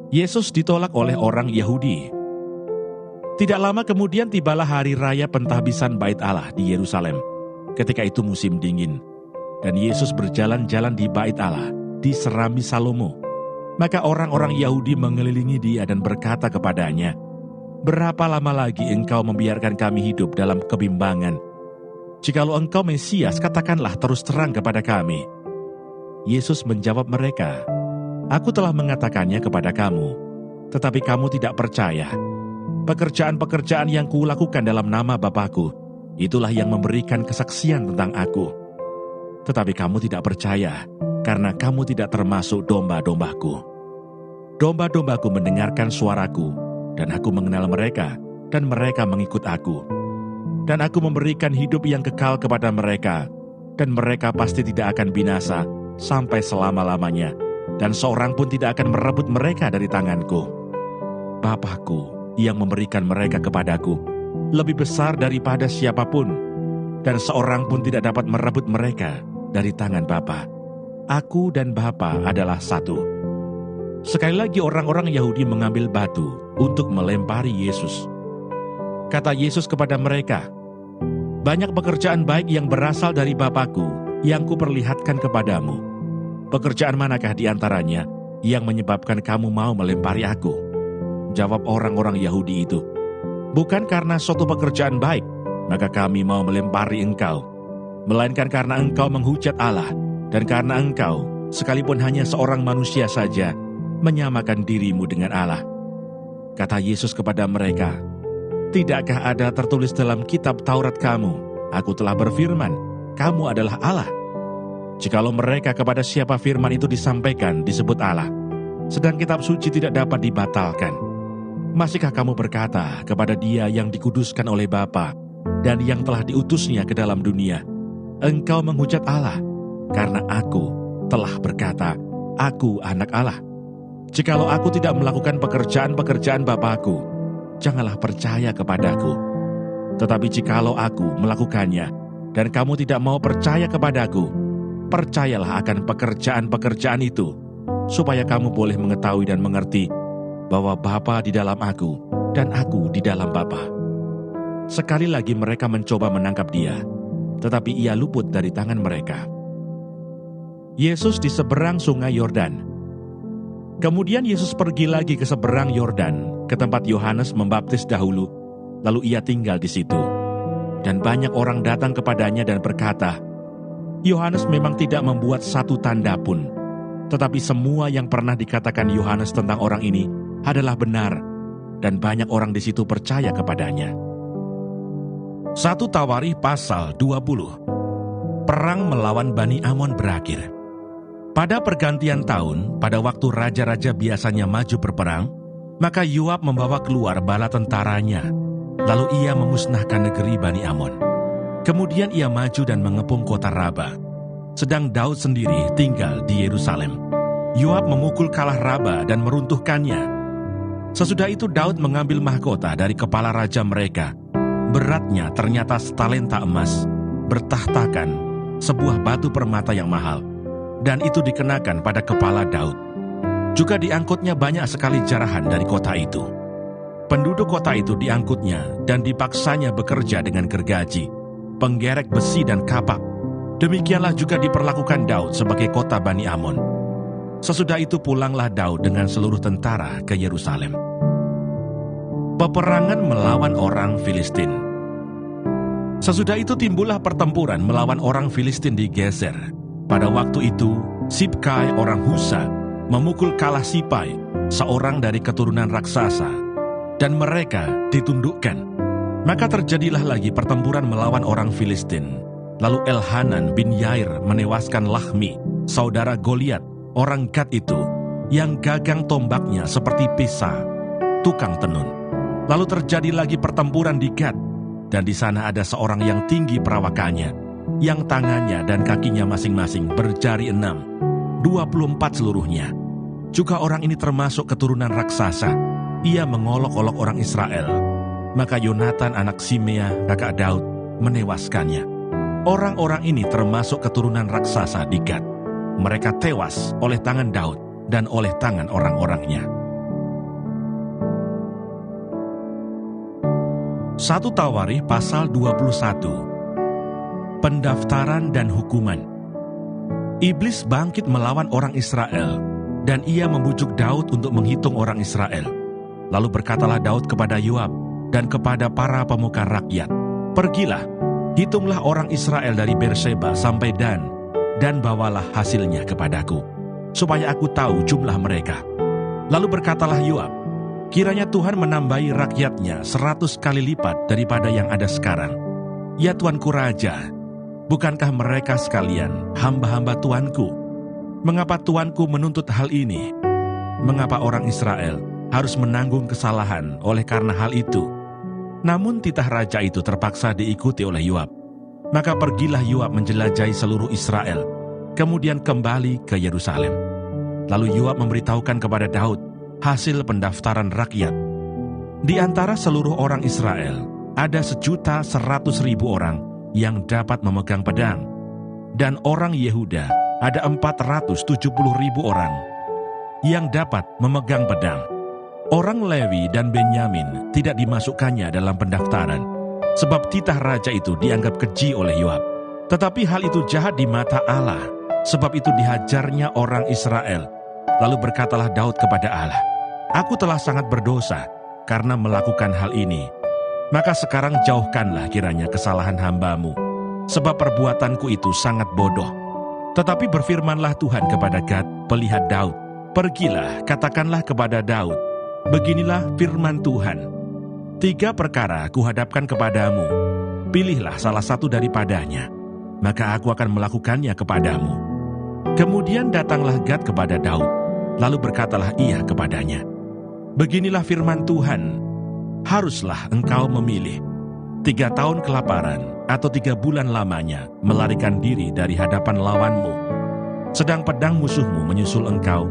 Yesus ditolak oleh orang Yahudi. Tidak lama kemudian tibalah hari raya pentahbisan Bait Allah di Yerusalem. Ketika itu musim dingin, dan Yesus berjalan-jalan di Bait Allah, di Serambi Salomo. Maka orang-orang Yahudi mengelilingi dia dan berkata kepadanya, "Berapa lama lagi engkau membiarkan kami hidup dalam kebimbangan? Jikalau engkau Mesias, katakanlah terus terang kepada kami." Yesus menjawab mereka, "Aku telah mengatakannya kepada kamu, tetapi kamu tidak percaya. Pekerjaan-pekerjaan yang kulakukan dalam nama Bapa-Ku, itulah yang memberikan kesaksian tentang Aku. Tetapi kamu tidak percaya, karena kamu tidak termasuk domba-domba-Ku. Domba-domba-Ku mendengarkan suara-Ku, dan Aku mengenal mereka, dan mereka mengikut Aku. Dan Aku memberikan hidup yang kekal kepada mereka, dan mereka pasti tidak akan binasa sampai selama-lamanya, dan seorang pun tidak akan merebut mereka dari tanganku. Bapa-Ku yang memberikan mereka kepadaku lebih besar daripada siapapun, dan seorang pun tidak dapat merebut mereka dari tangan Bapa. Aku dan Bapa adalah satu." Sekali lagi orang-orang Yahudi mengambil batu untuk melempari Yesus. Kata Yesus kepada mereka, "Banyak pekerjaan baik yang berasal dari Bapa-Ku yang kuperlihatkan kepadamu. Pekerjaan manakah di antaranya yang menyebabkan kamu mau melempari Aku?" Jawab orang-orang Yahudi itu, "Bukan karena suatu pekerjaan baik, maka kami mau melempari engkau, melainkan karena engkau menghujat Allah, dan karena engkau, sekalipun hanya seorang manusia saja, menyamakan dirimu dengan Allah." Kata Yesus kepada mereka, "Tidakkah ada tertulis dalam kitab Taurat kamu, Aku telah berfirman, kamu adalah Allah? Jikalau mereka kepada siapa firman itu disampaikan disebut Allah, sedang kitab suci tidak dapat dibatalkan, masihkah kamu berkata kepada Dia yang dikuduskan oleh Bapa dan yang telah diutusnya ke dalam dunia, engkau menghujat Allah, karena Aku telah berkata, Aku anak Allah? Jikalau Aku tidak melakukan pekerjaan-pekerjaan Bapa-Ku, janganlah percaya kepadaku. Tetapi jikalau Aku melakukannya, dan kamu tidak mau percaya kepadaku, percayalah akan pekerjaan-pekerjaan itu, supaya kamu boleh mengetahui dan mengerti bahwa Bapa di dalam Aku, dan Aku di dalam Bapa." Sekali lagi mereka mencoba menangkap Dia, tetapi Ia luput dari tangan mereka. Yesus di seberang sungai Yordan. Kemudian Yesus pergi lagi ke seberang Yordan, ke tempat Yohanes membaptis dahulu, lalu Ia tinggal di situ. Dan banyak orang datang kepadanya dan berkata, "Yohanes memang tidak membuat satu tanda pun, tetapi semua yang pernah dikatakan Yohanes tentang orang ini adalah benar," dan banyak orang di situ percaya kepadanya. 1 Tawarikh pasal 20. Perang melawan Bani Amon berakhir. Pada pergantian tahun, pada waktu raja-raja biasanya maju berperang, maka Yoab membawa keluar bala tentaranya, lalu ia memusnahkan negeri Bani Amon. Kemudian ia maju dan mengepung kota Raba, sedang Daud sendiri tinggal di Yerusalem. Yoab memukul kalah Raba dan meruntuhkannya. Sesudah itu Daud mengambil mahkota dari kepala raja mereka. Beratnya ternyata setalenta emas, bertahtakan sebuah batu permata yang mahal, dan itu dikenakan pada kepala Daud. Juga diangkutnya banyak sekali jarahan dari kota itu. Penduduk kota itu diangkutnya dan dipaksanya bekerja dengan gergaji, penggerek besi dan kapak. Demikianlah juga diperlakukan Daud sebagai kota Bani Amon. Sesudah itu pulanglah Daud dengan seluruh tentara ke Yerusalem. Peperangan melawan orang Filistin. Sesudah itu timbullah pertempuran melawan orang Filistin di Geser. Pada waktu itu, Sibkai orang Husa memukul kalah Sipai, seorang dari keturunan raksasa, dan mereka ditundukkan. Maka terjadilah lagi pertempuran melawan orang Filistin. Lalu Elhanan bin Yair menewaskan Lahmi, saudara Goliat, orang Gad itu, yang gagang tombaknya seperti pisah, tukang tenun. Lalu terjadi lagi pertempuran di Gad, dan di sana ada seorang yang tinggi perawakannya, yang tangannya dan kakinya masing-masing berjari 6, 24 seluruhnya. Juga orang ini termasuk keturunan raksasa. Ia mengolok-olok orang Israel. Maka Yonatan anak Simea, kakak Daud, menewaskannya. Orang-orang ini termasuk keturunan raksasa di Gad. Mereka tewas oleh tangan Daud dan oleh tangan orang-orangnya. 1 Tawarikh pasal 21. Pendaftaran dan hukuman. Iblis bangkit melawan orang Israel, dan ia membujuk Daud untuk menghitung orang Israel. Lalu berkatalah Daud kepada Yoab dan kepada para pemuka rakyat, "Pergilah, hitunglah orang Israel dari Berseba sampai dan bawalah hasilnya kepadaku, supaya aku tahu jumlah mereka." Lalu berkatalah Yoab, "Kiranya Tuhan menambahi rakyatnya 100 kali lipat daripada yang ada sekarang. Ya Tuanku Raja, bukankah mereka sekalian hamba-hamba Tuanku? Mengapa Tuanku menuntut hal ini? Mengapa orang Israel harus menanggung kesalahan oleh karena hal itu?" Namun titah raja itu terpaksa diikuti oleh Yoab. Maka pergilah Yoab menjelajahi seluruh Israel, kemudian kembali ke Yerusalem. Lalu Yoab memberitahukan kepada Daud hasil pendaftaran rakyat. Di antara seluruh orang Israel, ada 1.100.000 orang yang dapat memegang pedang. Dan orang Yehuda ada 470.000 orang yang dapat memegang pedang. Orang Lewi dan Benyamin tidak dimasukkannya dalam pendaftaran, sebab titah raja itu dianggap keji oleh Yoab. Tetapi hal itu jahat di mata Allah, sebab itu dihajarnya orang Israel. Lalu berkatalah Daud kepada Allah, "Aku telah sangat berdosa karena melakukan hal ini. Maka sekarang jauhkanlah kiranya kesalahan hamba-Mu, sebab perbuatanku itu sangat bodoh." Tetapi berfirmanlah Tuhan kepada Gad, pelihat Daud, "Pergilah, katakanlah kepada Daud, beginilah firman Tuhan, 3 perkara kuhadapkan kepadamu, pilihlah salah satu daripadanya, maka aku akan melakukannya kepadamu." Kemudian datanglah Gad kepada Daud, lalu berkatalah ia kepadanya, "Beginilah firman Tuhan, haruslah engkau memilih 3 tahun kelaparan atau 3 bulan lamanya melarikan diri dari hadapan lawanmu, sedang pedang musuhmu menyusul engkau,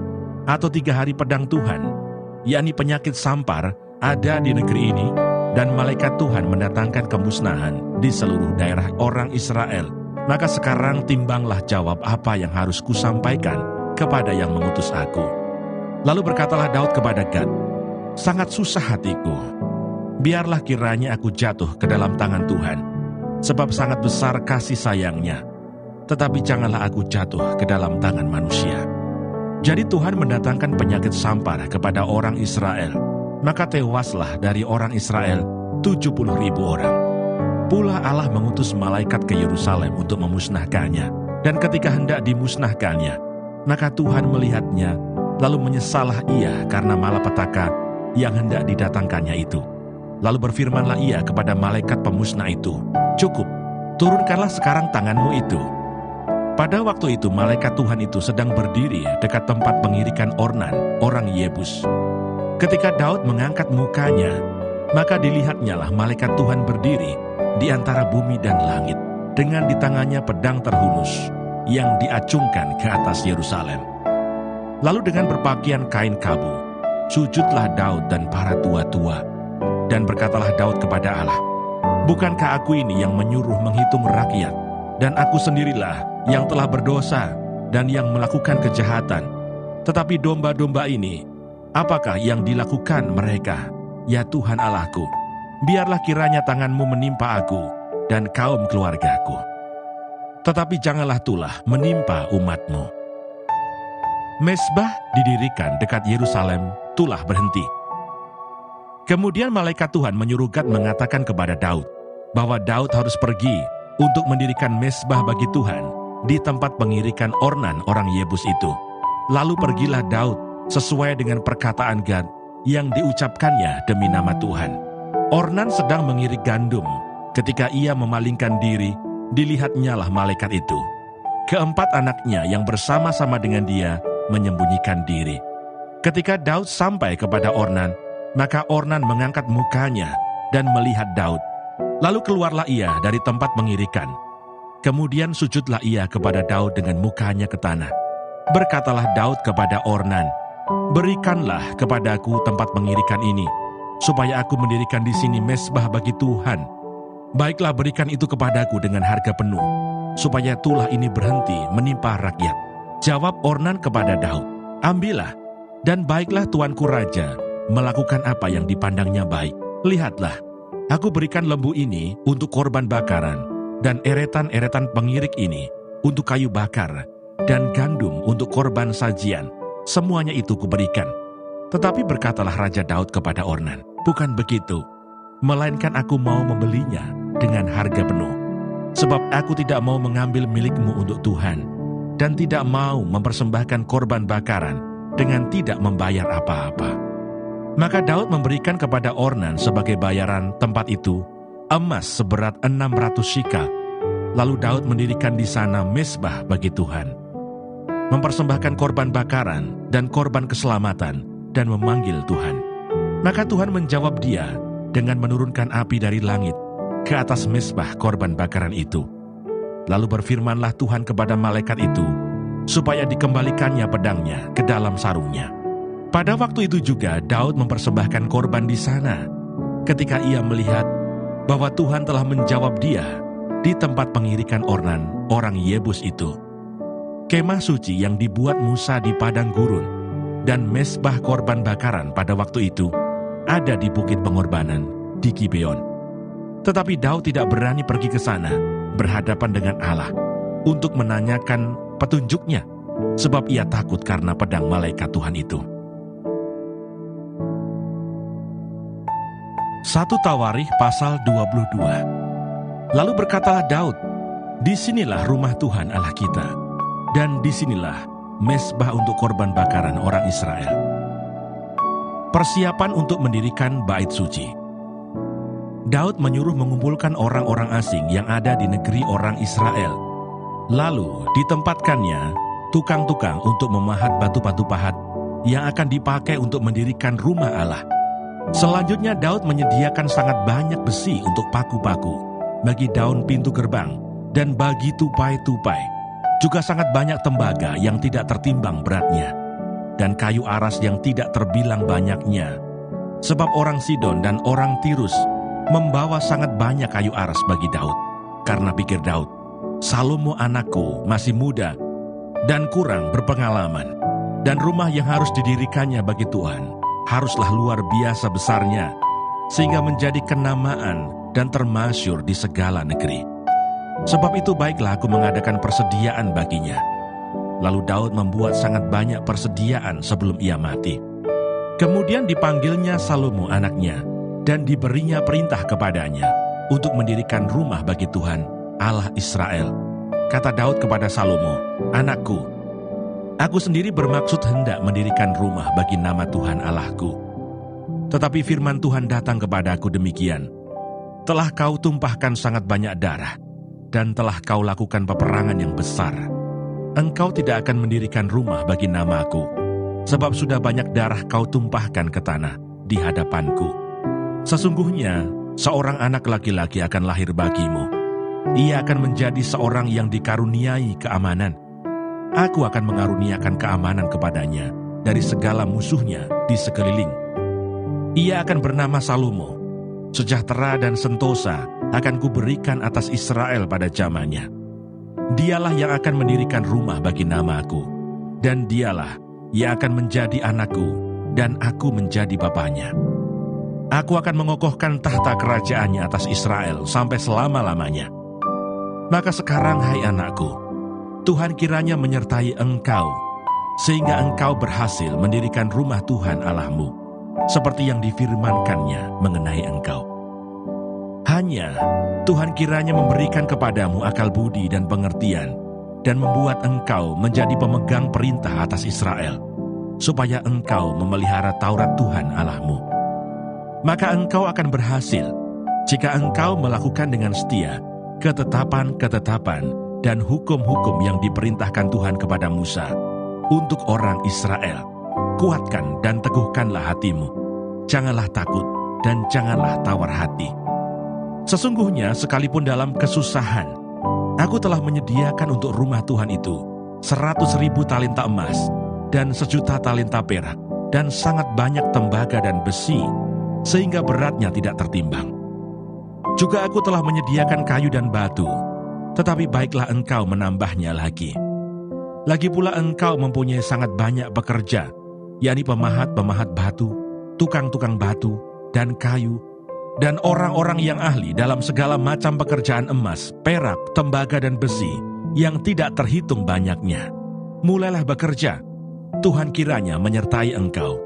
atau 3 hari pedang Tuhan, yakni penyakit sampar ada di negeri ini, dan malaikat Tuhan mendatangkan kemusnahan di seluruh daerah orang Israel. Maka sekarang timbanglah jawab apa yang harus kusampaikan kepada yang mengutus aku." Lalu berkatalah Daud kepada Gad, "Sangat susah hatiku. Biarlah kiranya aku jatuh ke dalam tangan Tuhan, sebab sangat besar kasih sayangnya. Tetapi janganlah aku jatuh ke dalam tangan manusia." Jadi Tuhan mendatangkan penyakit sampar kepada orang Israel, maka tewaslah dari orang Israel 70.000 orang. Pula Allah mengutus malaikat ke Yerusalem untuk memusnahkannya, dan ketika hendak dimusnahkannya, maka Tuhan melihatnya, lalu menyesallah ia karena malapetaka yang hendak didatangkannya itu. Lalu berfirmanlah ia kepada malaikat pemusnah itu, "Cukup, turunkanlah sekarang tanganmu itu." Pada waktu itu malaikat Tuhan itu sedang berdiri dekat tempat pengirikan Ornan, orang Yebus. Ketika Daud mengangkat mukanya, maka dilihatnyalah malaikat Tuhan berdiri di antara bumi dan langit, dengan di tangannya pedang terhunus yang diacungkan ke atas Yerusalem. Lalu dengan berpakaian kain kabu, sujudlah Daud dan para tua-tua, dan berkatalah Daud kepada Allah, "Bukankah aku ini yang menyuruh menghitung rakyat, dan aku sendirilah yang telah berdosa dan yang melakukan kejahatan? Tetapi domba-domba ini, apakah yang dilakukan mereka? Ya Tuhan Allahku, biarlah kiranya tangan-Mu menimpa aku dan kaum keluargaku. Tetapi janganlah tulah menimpa umat-Mu." Mezbah didirikan dekat Yerusalem, tulah berhenti. Kemudian malaikat Tuhan menyuruh Gad mengatakan kepada Daud, bahwa Daud harus pergi untuk mendirikan mezbah bagi Tuhan di tempat pengirikan Ornan orang Yebus itu. Lalu pergilah Daud sesuai dengan perkataan Gad yang diucapkannya demi nama Tuhan. Ornan sedang mengirik gandum. Ketika ia memalingkan diri, dilihatnyalah malaikat itu. Keempat anaknya yang bersama-sama dengan dia menyembunyikan diri. Ketika Daud sampai kepada Ornan, maka Ornan mengangkat mukanya dan melihat Daud. Lalu keluarlah ia dari tempat pengirikan. Kemudian sujudlah ia kepada Daud dengan mukanya ke tanah. Berkatalah Daud kepada Ornan, "Berikanlah kepadaku tempat pengirikan ini, supaya aku mendirikan di sini mezbah bagi Tuhan. Baiklah, berikan itu kepadaku dengan harga penuh, supaya tulah ini berhenti menimpa rakyat." Jawab Ornan kepada Daud, "Ambillah, dan baiklah tuanku raja melakukan apa yang dipandangnya baik. Lihatlah, Aku berikan lembu ini untuk korban bakaran, dan eretan-eretan pengirik ini untuk kayu bakar, dan gandum untuk korban sajian. Semuanya itu kuberikan. Tetapi berkatalah Raja Daud kepada Ornan, bukan begitu, melainkan aku mau membelinya dengan harga penuh. Sebab aku tidak mau mengambil milikmu untuk Tuhan, dan tidak mau mempersembahkan korban bakaran dengan tidak membayar apa-apa. Maka Daud memberikan kepada Ornan sebagai bayaran tempat itu emas seberat 600 shikal. Lalu Daud mendirikan di sana mezbah bagi Tuhan, mempersembahkan korban bakaran dan korban keselamatan, dan memanggil Tuhan. Maka Tuhan menjawab dia dengan menurunkan api dari langit ke atas mezbah korban bakaran itu. Lalu berfirmanlah Tuhan kepada malaikat itu, supaya dikembalikannya pedangnya ke dalam sarungnya. Pada waktu itu juga Daud mempersembahkan korban di sana, ketika ia melihat bahwa Tuhan telah menjawab dia di tempat pengirikan Ornan, orang Yebus itu. Kemah suci yang dibuat Musa di padang gurun, dan mezbah korban bakaran pada waktu itu ada di bukit pengorbanan di Gibeon. Tetapi Daud tidak berani pergi ke sana berhadapan dengan Allah untuk menanyakan petunjuknya, sebab ia takut karena pedang malaikat Tuhan itu. 1 Tawarikh pasal 22. Lalu berkatalah Daud, "Disinilah rumah Tuhan Allah kita, dan disinilah mezbah untuk korban bakaran orang Israel." Persiapan untuk mendirikan bait suci. Daud menyuruh mengumpulkan orang-orang asing yang ada di negeri orang Israel. Lalu ditempatkannya tukang-tukang untuk memahat batu-batu pahat yang akan dipakai untuk mendirikan rumah Allah. Selanjutnya Daud menyediakan sangat banyak besi untuk paku-paku, bagi daun pintu gerbang, dan bagi tupai-tupai. Juga sangat banyak tembaga yang tidak tertimbang beratnya, dan kayu aras yang tidak terbilang banyaknya. Sebab orang Sidon dan orang Tirus membawa sangat banyak kayu aras bagi Daud. Karena pikir Daud, Salomo anakku masih muda dan kurang berpengalaman, dan rumah yang harus didirikannya bagi Tuhan haruslah luar biasa besarnya, sehingga menjadi kenamaan dan termasyur di segala negeri. Sebab itu baiklah aku mengadakan persediaan baginya. Lalu Daud membuat sangat banyak persediaan sebelum ia mati. Kemudian dipanggilnya Salomo anaknya, dan diberinya perintah kepadanya untuk mendirikan rumah bagi Tuhan, Allah Israel. Kata Daud kepada Salomo, "Anakku, aku sendiri bermaksud hendak mendirikan rumah bagi nama Tuhan Allahku. Tetapi firman Tuhan datang kepadaku demikian, telah kau tumpahkan sangat banyak darah, dan telah kau lakukan peperangan yang besar. Engkau tidak akan mendirikan rumah bagi namaku, sebab sudah banyak darah kau tumpahkan ke tanah di hadapanku. Sesungguhnya seorang anak laki-laki akan lahir bagimu. Ia akan menjadi seorang yang dikaruniai keamanan. Aku akan mengaruniakan keamanan kepadanya dari segala musuhnya di sekeliling. Ia akan bernama Salomo. Sejahtera dan sentosa akan kuberikan atas Israel pada zamannya. Dialah yang akan mendirikan rumah bagi namaku, dan dialah yang akan menjadi anakku, dan aku menjadi bapaknya. Aku akan mengokohkan tahta kerajaannya atas Israel sampai selama-lamanya. Maka sekarang, hai anakku, Tuhan kiranya menyertai engkau, sehingga engkau berhasil mendirikan rumah Tuhan Allahmu, seperti yang difirmankannya mengenai engkau. Hanya Tuhan kiranya memberikan kepadamu akal budi dan pengertian, dan membuat engkau menjadi pemegang perintah atas Israel, supaya engkau memelihara Taurat Tuhan Allahmu. Maka engkau akan berhasil, jika engkau melakukan dengan setia ketetapan-ketetapan dan hukum-hukum yang diperintahkan Tuhan kepada Musa untuk orang Israel. Kuatkan dan teguhkanlah hatimu. Janganlah takut dan janganlah tawar hati. Sesungguhnya sekalipun dalam kesusahan, aku telah menyediakan untuk rumah Tuhan itu 100.000 talenta emas dan 1.000.000 talenta perak dan sangat banyak tembaga dan besi, sehingga beratnya tidak tertimbang. Juga aku telah menyediakan kayu dan batu, tetapi baiklah engkau menambahnya lagi. Lagi pula engkau mempunyai sangat banyak pekerja, yakni pemahat-pemahat batu, tukang-tukang batu, dan kayu, dan orang-orang yang ahli dalam segala macam pekerjaan emas, perak, tembaga, dan besi yang tidak terhitung banyaknya. Mulailah bekerja, Tuhan kiranya menyertai engkau.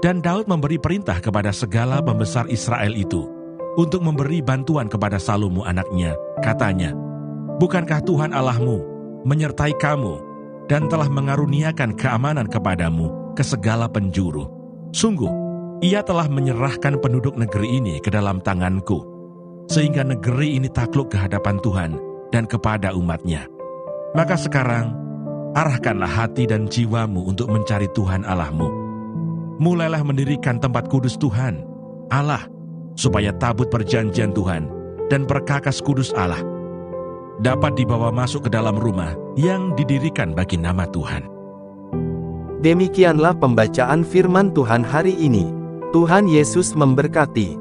Dan Daud memberi perintah kepada segala pembesar Israel itu untuk memberi bantuan kepada Salomo anaknya. Katanya, bukankah Tuhan Allahmu menyertai kamu dan telah mengaruniakan keamanan kepadamu ke segala penjuru? Sungguh, Ia telah menyerahkan penduduk negeri ini ke dalam tanganku, sehingga negeri ini takluk ke hadapan Tuhan dan kepada umat-Nya. Maka sekarang, arahkanlah hati dan jiwamu untuk mencari Tuhan Allahmu. Mulailah mendirikan tempat kudus Tuhan, Allah, supaya tabut perjanjian Tuhan dan perkakas kudus Allah dapat dibawa masuk ke dalam rumah yang didirikan bagi nama Tuhan. Demikianlah pembacaan firman Tuhan hari ini. Tuhan Yesus memberkati.